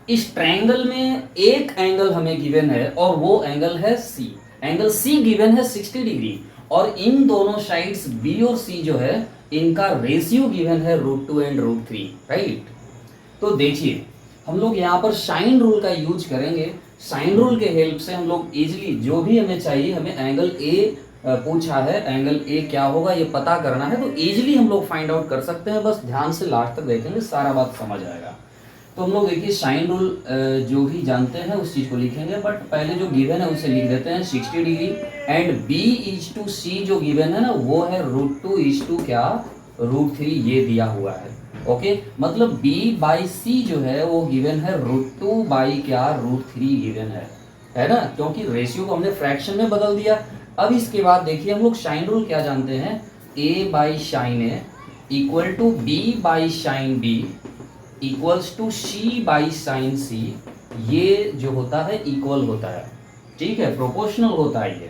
इस ट्रायंगल में एक एंगल हमें गिवन है और वो एंगल है सी। एंगल सी गिवन है 60 डिग्री और इन दोनों साइड्स बी और सी जो है इनका रेशियो गिवन है √2 एंड √3, राइट। तो देखिए हम लोग यहाँ पर साइन रूल का यूज करेंगे। साइन रूल के हेल्प से हम लोग इजीली जो भी हमें चाहिए, हमें एंगल ए पूछा है, एंगल ए क्या होगा ये पता करना है, तो इजीली हम लोग फाइंड आउट कर सकते हैं। बस ध्यान से लास्ट तक देखेंगे, सारा बात समझ आएगा। तो हम लोग देखिए साइन रूल जो भी जानते हैं उस चीज़ को लिखेंगे, बट पहले जो गिवन है उसे लिख देते हैं 60 degree and B is to C जो गिवन है ना वो है √2 इज टू क्या √3 ये दिया हुआ है। ओके, मतलब b बाई सी जो है वो गिवन है √2 बाई क्या √3 गिवन है ना, क्योंकि रेशियो को हमने फ्रैक्शन में बदल दिया। अब इसके बाद देखिए हम लोग साइन रूल क्या जानते हैं, a by sine A equal to b by sine b equals to C by sine C, ये जो होता है इक्वल होता है, ठीक है, प्रोपोर्शनल होता है ये।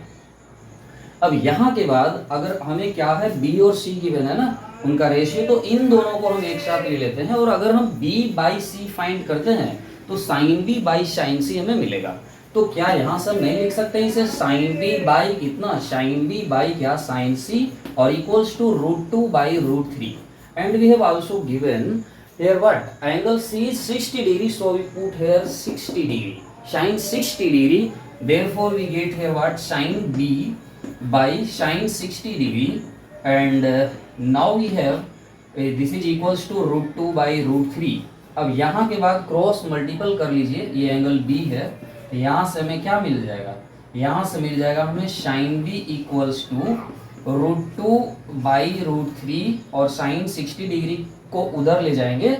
अब यहाँ के बाद अगर हमें क्या है b और c गिवन है ना उनका रेशियो, तो इन दोनों को हम एक साथ ले लेते हैं और अगर हम b बाई सी फाइंड करते हैं तो साइन b बाई साइन सी हमें मिलेगा। तो क्या यहाँ से हम नहीं लिख सकते इसे साइन b बाई कितना साइन b बाई क्या साइन c और equals to √2 by √3 and we have also given here what angle C is 60 degree, so we put here 60 degree sin 60 degree, therefore we get here what sin B by sin 60 degree and now we have this is equals to √2 by √3। अब यहाँ के बाद cross multiple कर लीजिए, ये angle B है, तो यहाँ से हमें क्या मिल जाएगा, यहाँ से मिल जाएगा हमें sin B equals to √2 by √3 और sin 60 डिग्री को उधर ले जाएंगे,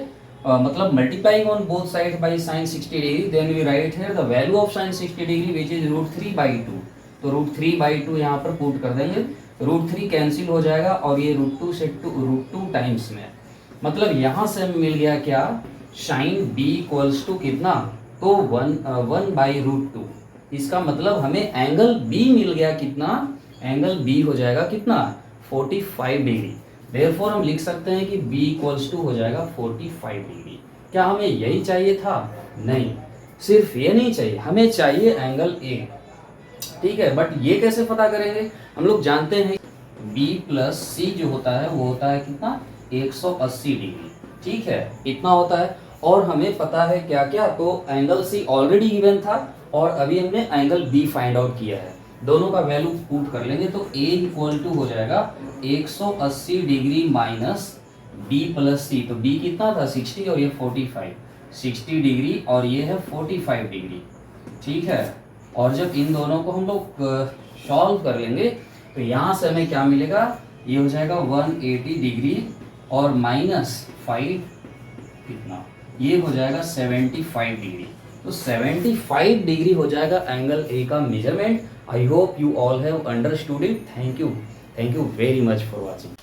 मतलब multiplying on both side by sin 60 degree, then we write here the value of sin 60 degree which is √3 by 2। तो √3 बाई 2 यहाँ पर पुट कर देंगे, √3 कैंसिल हो जाएगा और ये √2 से √2 टाइम्स में, मतलब यहाँ से हमें मिल गया क्या sin b इक्वल्स टू कितना, तो 1 बाई √2। इसका मतलब हमें एंगल b मिल गया कितना, एंगल b हो जाएगा कितना 45 डिग्री। देयरफॉर हम लिख सकते हैं कि b इक्वल्स टू हो जाएगा 45 डिग्री। क्या हमें यही चाहिए था? नहीं, सिर्फ ये नहीं चाहिए, हमें चाहिए एंगल a, ठीक है। बट ये कैसे पता करेंगे, हम लोग जानते हैं b प्लस c जो होता है वो होता है कितना 180 डिग्री, ठीक है, इतना होता है। और हमें पता है क्या क्या, तो एंगल c ऑलरेडी गिवन था और अभी हमने एंगल b फाइंड आउट किया है, दोनों का वैल्यू पुट कर लेंगे तो a इक्वल टू हो जाएगा 180 degree minus b plus c, तो b कितना था 60 और ये 45, 60 डिग्री और ये है 45 डिग्री, ठीक है। और जब इन दोनों को हम लोग सॉल्व कर लेंगे तो यहाँ से हमें क्या मिलेगा, ये हो जाएगा 180 डिग्री और माइनस 5 कितना, ये हो जाएगा 75 डिग्री। तो 75 डिग्री हो जाएगा एंगल ए का measurement. I hope you all have understood it. Thank you very much for watching.